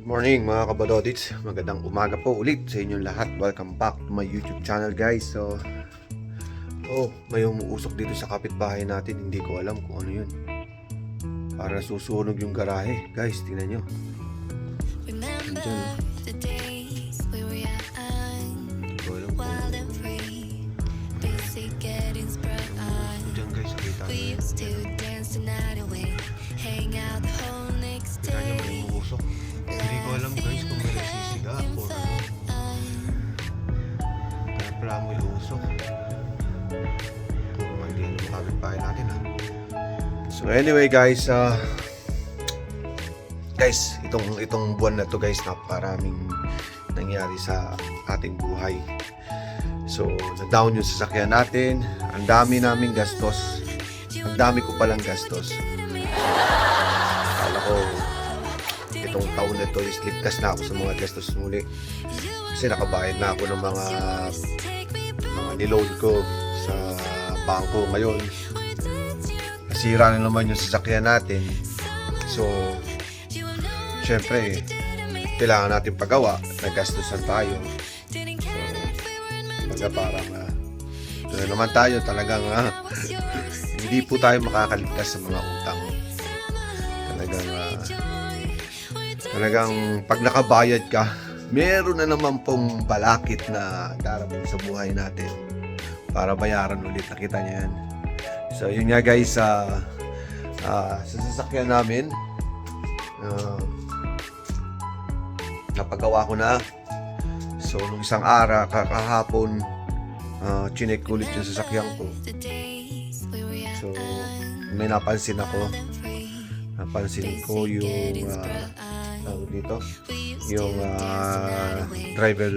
Good morning mga kabadodits. Magandang umaga po ulit sa inyong lahat. Welcome back to my YouTube channel guys. May umuusok dito sa kapitbahay natin. Hindi ko alam kung ano yun. Para susunog yung garahe. Guys, tingnan nyo. Andyan. Hindi ko alam kung andyan guys, nakita nyo yun. Tingnan nyo, may umuusok. Hindi ko alam guys kung may nagsisiga o ano. Kaya pala mo ilusok. Hindi ano makapit-bahay natin ha. So anyway guys, itong buwan na to guys, napakaraming nangyari sa ating buhay. So na-down yung sasakyan natin. Ang dami naming gastos. Ang dami ko palang gastos. Akala ko itong taon na ito is ligtas na ako sa mga gastos muli. Kasi nakabayad na ako ng mga niload ko sa bangko ngayon. Nasira na naman yung sasakyan natin. So syempre kailangan natin pagawa, nagastusan tayo. So parang ito na naman tayo talagang hindi po tayo makakaligtas sa mga utang. Talagang pag nakabayad ka, meron na naman pong balakid na darating sa buhay natin para bayaran ulit. Nakita niyo yan. So yun nga guys, sa sasakyan namin, napagawa ko na. So nung isang araw, kahapon, chinek ko ulit yung sasakyan ko. So may napansin ako. Napansin ko yung dito yung driver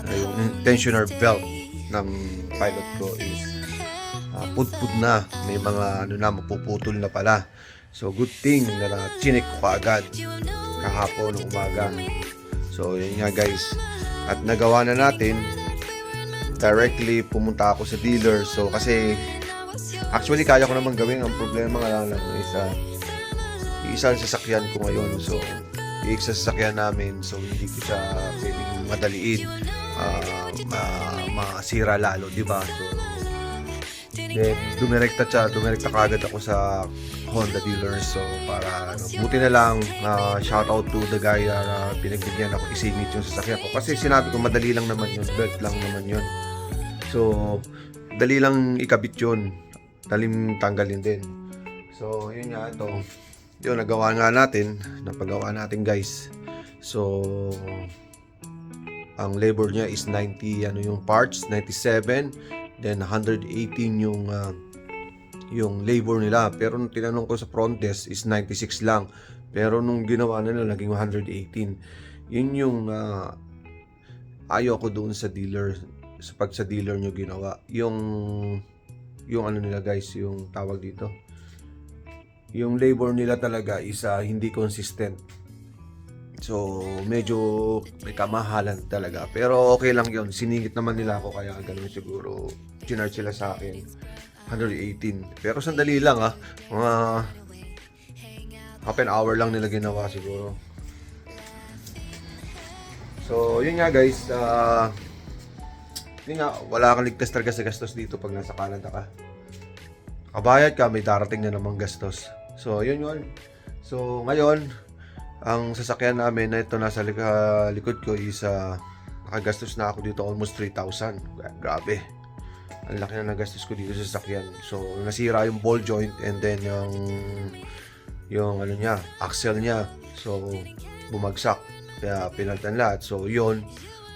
yung tensioner belt ng pilot ko is pudpud na, may mga mapuputol na pala. So good thing na chinek ko kaagad kahapon ng umaga. So yun nga guys, at nagawa na natin. Directly pumunta ako sa dealer. So kasi actually kaya ko naman gawin. Ang problema nga lang is isa ang sasakyan ko ngayon. So isa sasakyan namin. So hindi ko siya pwedeng madaliin, masira lalo, di ba? So then dumirekta kagad ako sa Honda dealer. So para buti na lang, shout out to the guy na pinagbigyan ako isingit yung sasakyan ko. Kasi sinabi ko madali lang naman yun, belt lang naman yun. So dali lang ikabit yun, daling tanggalin din. So yun nga, ito yun, napagawa natin guys. So ang labor niya is 90 yung parts, 97, then 118 yung labor nila. Pero nung tinanong ko sa front desk is 96 lang. Pero nung ginawa nila naging 118. Yun yung ayaw ko doon sa dealer, sa dealer nyo ginawa. Yung ano nila guys, yung tawag dito, yung labor nila talaga is hindi consistent. So medyo may kamahalan talaga. Pero okay lang yun, siningit naman nila ako, kaya ganun siguro ginarge sila sa akin 118. Pero sandali lang mga half an hour lang nila ginawa siguro. So yun nga guys, yun nga, wala kang ligtas talaga sa gastos dito pag nasa Canada ka. Kabayad ka, may darating na namang gastos. So yun. So ngayon, ang sasakyan namin na ito nasa likod ko is nakagastos na ako dito almost 3,000. Grabe, ang laki na nagastos ko dito sa sasakyan. So nasira yung ball joint, and then yung ano niya, axle niya, so bumagsak, kaya pinalitan lahat. So yun,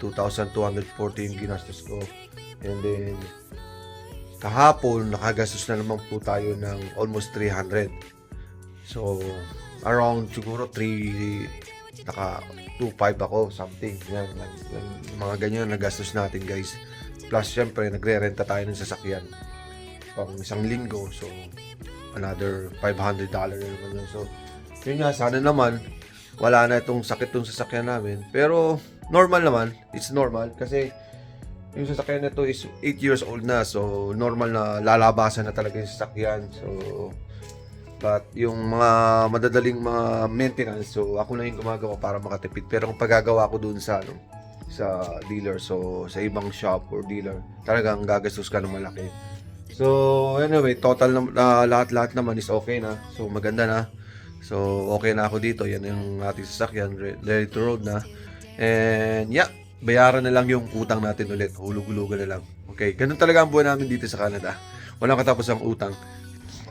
2,240 yung ginastos ko. And then kahapon nakagastos na naman po tayo ng almost 300. So around siguro 2.5 ako, something yan, mga ganyan nagastos natin guys. Plus syempre nagre-renta tayo ng sasakyan pang isang linggo, so another $500 na naman yun. So yun nga, sana naman wala na itong sakit tong sasakyan namin. Pero normal naman, it's normal kasi yung sasakyan na to is 8 years old na. So normal na lalabasan na talaga yung sasakyan. So But yung mga madadaling mga maintenance, so ako na yung gumagawa para makatipid. Pero kung paggagawa ko dun sa sa dealer, so sa ibang shop or dealer, talagang gagastos ka ng malaki. So anyway, total na lahat-lahat naman is okay na. So maganda na. So okay na ako dito. Yan yung ating sasakyan, ready to road na. And yeah, bayaran na lang yung utang natin ulit. Hulug-hulugan na lang. Okay, ganun talaga ang buhay namin dito sa Canada. Walang katapos ang utang.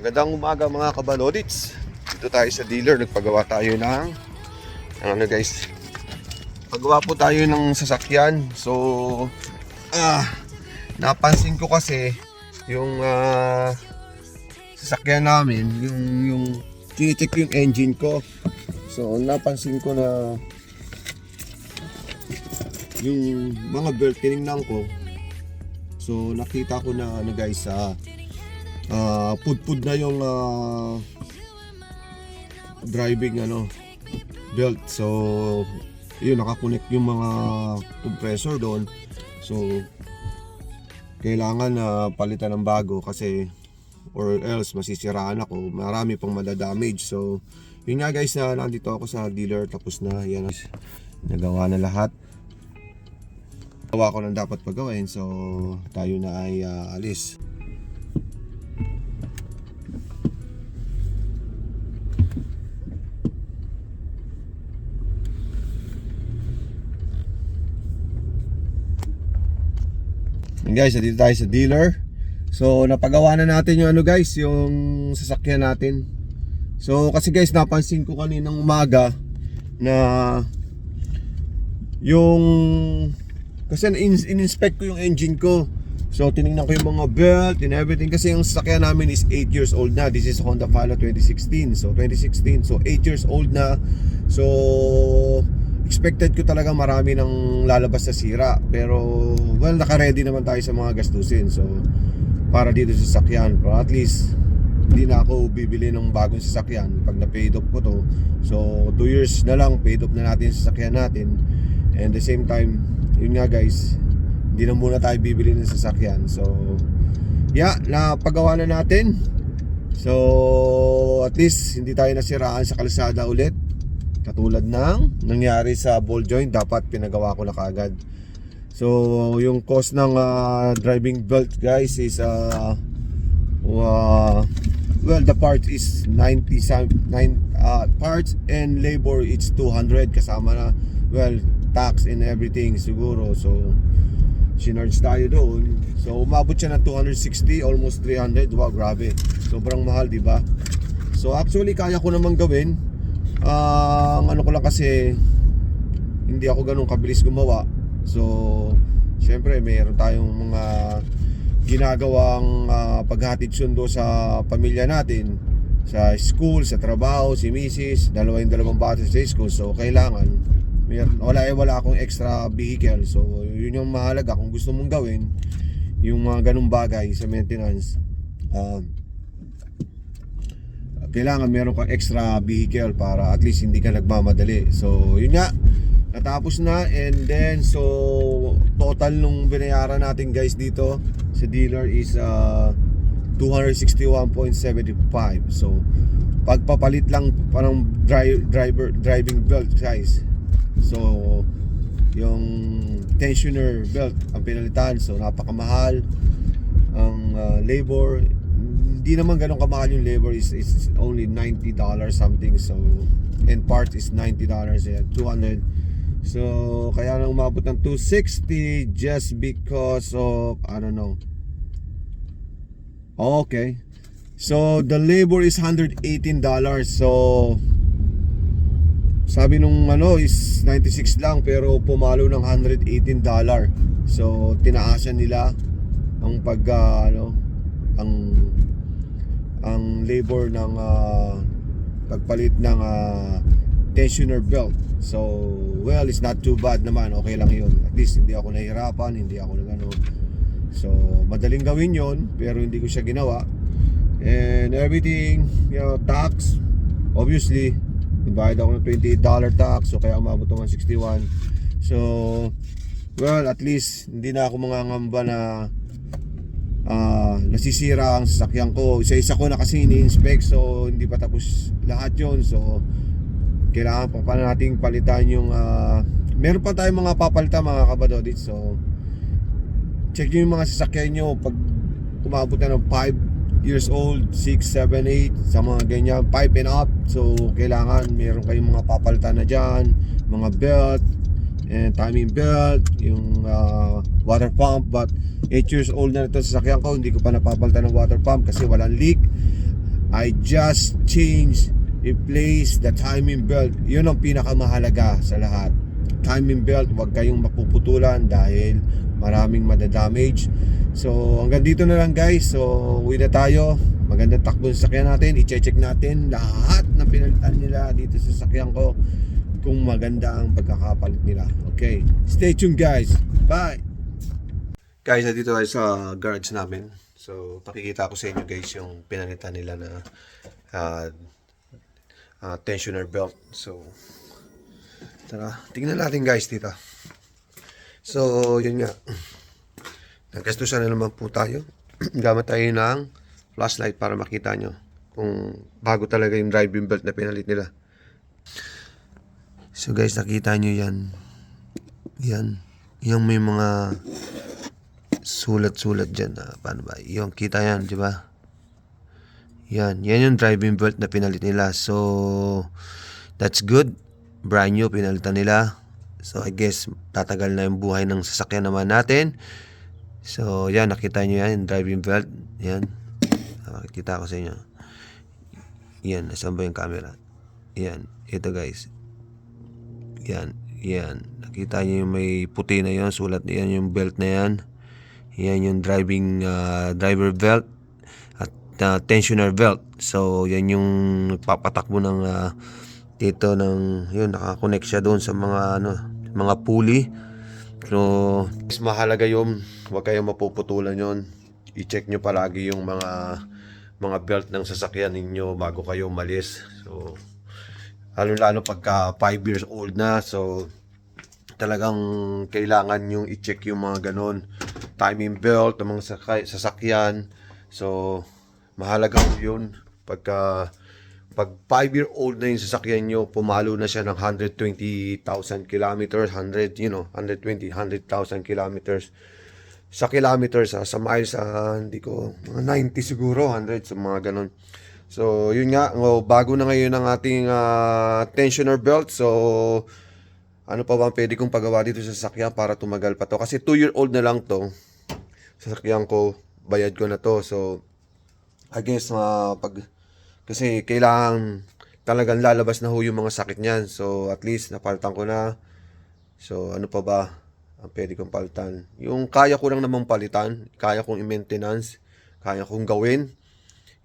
Magandang umaga mga kabalodits. Dito tayo sa dealer, nagpagawa tayo ng ano guys. Pagawa po tayo ng sasakyan. So napansin ko kasi yung sasakyan namin, yung tinicheck yung engine ko. So napansin ko na yung mga belt tinignan ko. So nakita ko na ano guys, pudpud na yung driving belt. So yun, nakakonect yung mga compressor doon. So kailangan palitan ng bago kasi or else masisiraan ako, marami pang madadamage. So yun nga guys, na nandito ako sa dealer, tapos na yan, nagawa na lahat. Gawa ko ng dapat pagawin, so tayo na ay alis. And guys, dito tayo sa dealer. So napagawa na natin yung guys, yung sasakyan natin. So kasi guys, napansin ko kaninang umaga na yung kasi in-inspect ko yung engine ko. So tinignan ko yung mga belt and everything, kasi yung sasakyan namin is 8 years old na. This is Honda Pilot 2016. So 2016, so 8 years old na. So expected ko talaga marami ng lalabas na sira. Pero well, naka-ready naman tayo sa mga gastusin. So para dito sa sasakyan, pero at least hindi na ako bibili ng bagong sasakyan pag na-paid off ko to. So 2 years na lang, paid off na natin yung sasakyan natin. And the same time, yun nga guys, hindi na muna tayo bibili ng sasakyan. So yeah, napagawa na natin. So at least hindi tayo nasiraan sa kalsada ulit, katulad ng nangyari sa ball joint. Dapat pinagawa ko na kaagad. So yung cost ng driving belt guys is well, the part is 99 parts and labor it's 200, kasama na well tax and everything siguro. So sinarge tayo doon. So umabot siya ng 260, almost 300. Wow, grabe. Sobrang mahal, di ba? So actually kaya ko namang gawin. Ano ko lang kasi hindi ako ganun kabilis gumawa. So syempre mayroon tayong mga ginagawang paghatid sundo sa pamilya natin, sa school, sa trabaho, si Mrs. dalawang bata sa school. So kailangan wala akong extra vehicle. So yun yung mahalaga kung gusto mong gawin yung mga ganung bagay sa maintenance. Kailangan meron kang extra vehicle para at least hindi ka nagmamadali. So yun nga, natapos na. And then so total nung binayaran natin guys dito sa dealer is 261.75. So pagpapalit lang parang driving belt guys. So yung tensioner belt ang pinalitan. So napakamahal. Ang labor, hindi naman ganun kamahal yung labor, is only $90 something. So and part is $90, yeah, 200. So kaya nang umabot ng 260 just because of I don't know. Okay. So the labor is $118. So sabi nung is 96 lang, pero pumalo ng $118. So tinaasan nila ang ang labor ng pagpalit ng tensioner belt. So well, it's not too bad naman, okay lang yun. At least hindi ako nahihirapan, hindi ako so madaling gawin yun, pero hindi ko siya ginawa. And everything, tax, obviously nagbayad ako ng $28 tax, so kaya umabot ng 161. So well, at least hindi na ako mangangamba na nasisira ang sasakyan ko. Isa-isa ko na kasi ini-inspect, so hindi pa tapos lahat yon. So kailangan pa nating palitan yung meron pa tayong mga papalitan mga kabadodit. So check nyo yung mga sasakyan nyo pag umabot na ng 5 years old, 6, 7, 8, sa mga ganyan, 5 and up. So kailangan meron kayong mga papalitan na dyan, mga belt and timing belt, yung water pump. But 8 years old na ito sa sasakyan ko, hindi ko pa napapalitan ng water pump kasi walang leak. I just changed, replace the timing belt. Yun ang pinakamahalaga sa lahat. Timing belt, huwag kayong mapuputulan dahil maraming madadamage. So hanggang dito na lang guys. So uwi na tayo. Magandang takbo sa sasakyan natin. I-check natin lahat na pinalitan nila dito sa sasakyan ko, kung maganda ang pagkakapalit nila. Okay, stay tuned guys. Bye. Guys, dito tayo sa garage namin. So pakikita ko sa inyo guys yung pinalitan nila na tensioner belt. So tara, tingnan natin guys dito. So yun nga, nagkastusan na naman po tayo. Gamit tayo ng flashlight para makita nyo kung bago talaga yung driving belt na pinalit nila. So guys, nakita nyo yan. Yan. Yung may mga sulat-sulat dyan. Paano ba? Yung kita yan, di ba? Yan. Yan yung driving belt na pinalit nila. So that's good. Brand new, pinalitan nila. So I guess tatagal na yung buhay ng sasakyan naman natin. So yan, nakita nyo yan, yung driving belt. Yan. Makikita ko sa inyo. Yan, nasaan ba yung camera? Yan. Ito guys. Yan. Yan. Nakita nyo yung may puti na yun. Sulat na yan, yung belt na yan. Yan yung driver belt at tensioner belt. So yan yung nagpapatakbo ng dito ng yun, nakakonect siya doon sa mga mga pulley. So mas mahalaga yun, huwag kayong mapuputulan yun. I-check nyo palagi yung mga belt ng sasakyan ninyo bago kayo umalis. So lalo pagka 5 years old na, so talagang kailangan yung i-check yung mga ganon, timing belt ng mga sasakyan. So mahalaga yun. Pag 5-year-old na yung sasakyan nyo, pumalo na siya ng 120,000 kilometers, 100,000 kilometers. Sa kilometers, sa miles, hindi ko, mga 90 siguro, 100, sa mga ganon. So yun nga, bago na ngayon ang ating tensioner belt. So ano pa ba pwede kong pagawa dito sa sasakyan para tumagal pa to? Kasi 2-year-old na lang to. Sasakyan ko, bayad ko na to. So I guess kasi kailangan talagang lalabas na ho yung mga sakit niyan. So at least napalitan ko na. So ano pa ba ang pwede kong palitan? Yung kaya ko lang namang palitan, kaya kong i-maintenance, kaya kong gawin.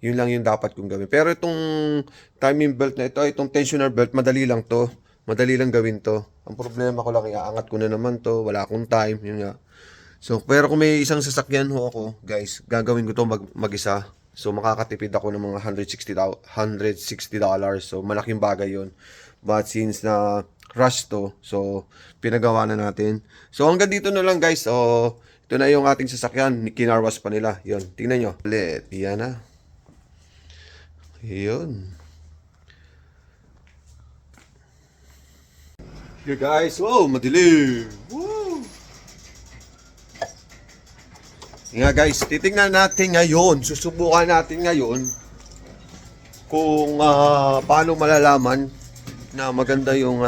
Yun lang yung dapat kong gawin. Pero itong timing belt na ito, itong tensioner belt, madali lang to. Madali lang gawin to. Ang problema ko lang, iaangat ko na naman to. Wala akong time. Yun nga. So, pero kung may isang sasakyan ho ako, guys, gagawin ko to mag-isa. So, makakatipid ako ng mga $160. So, malaking bagay yun. But since na rush to, so, pinagawa na natin. So, hanggang dito na lang, guys. So, ito na yung ating sasakyan. Kinarwas pa nila. Yun. Tingnan nyo. Ulit. Yan na. Yun. Here guys, wow, madilim. Woo! Nga guys, titingnan natin ngayon, susubukan natin ngayon kung paano malalaman na maganda yung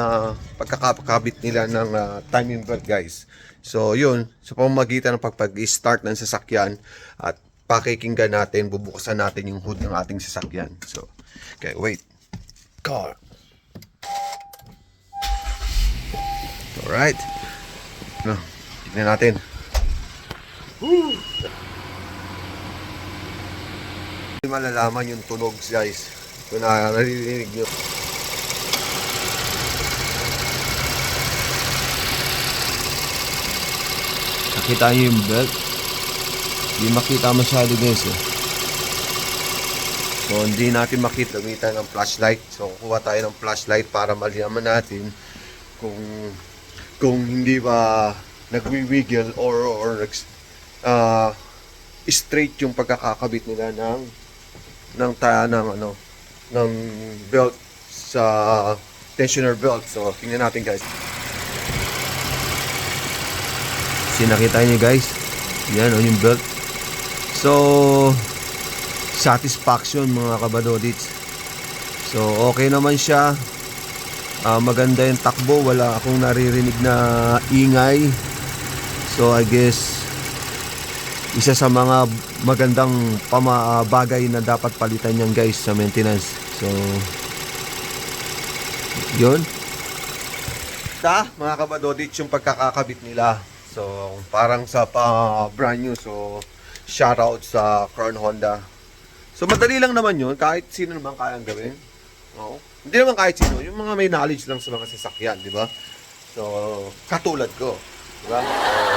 pagkakabit nila ng timing belt guys. So yun, sa pamamagitan ng pag-start ng sasakyan at pakikinggan natin, bubuksan natin yung hood ng ating sasakyan. So, okay, wait. Car. Alright. No, tignan natin. Woo! Malalaman yung tunog guys. Kung naririnig nyo. Nakita nyo yung belt? Hindi makita masyado guys eh. So hindi natin makita, gamitan ng flashlight. So kuha tayo ng flashlight para malaman natin kung hindi ba nagwi-wiggle or straight yung pagkakakabit nila ng ng belt sa tensioner belt. So tingnan natin guys. Sinakita niyo guys, yan yung belt. So satisfaction mga kabadodits. So okay naman siya. Maganda yung takbo, wala akong naririnig na ingay. So I guess isa sa mga magandang bagay na dapat palitan niyan guys sa maintenance. So yun. Mga kabadodits yung pagkakakabit nila. So parang sa brand new. So shoutout sa Crown Honda. So madali lang naman yun, kahit sino naman kayang gawin. Oo. Hindi naman kahit sino, yung mga may knowledge lang sa mga sasakyan, di ba? So katulad ko, di ba? So,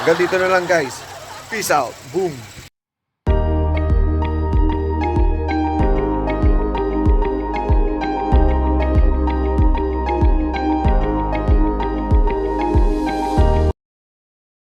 hanggang dito na lang guys. Peace out. Boom.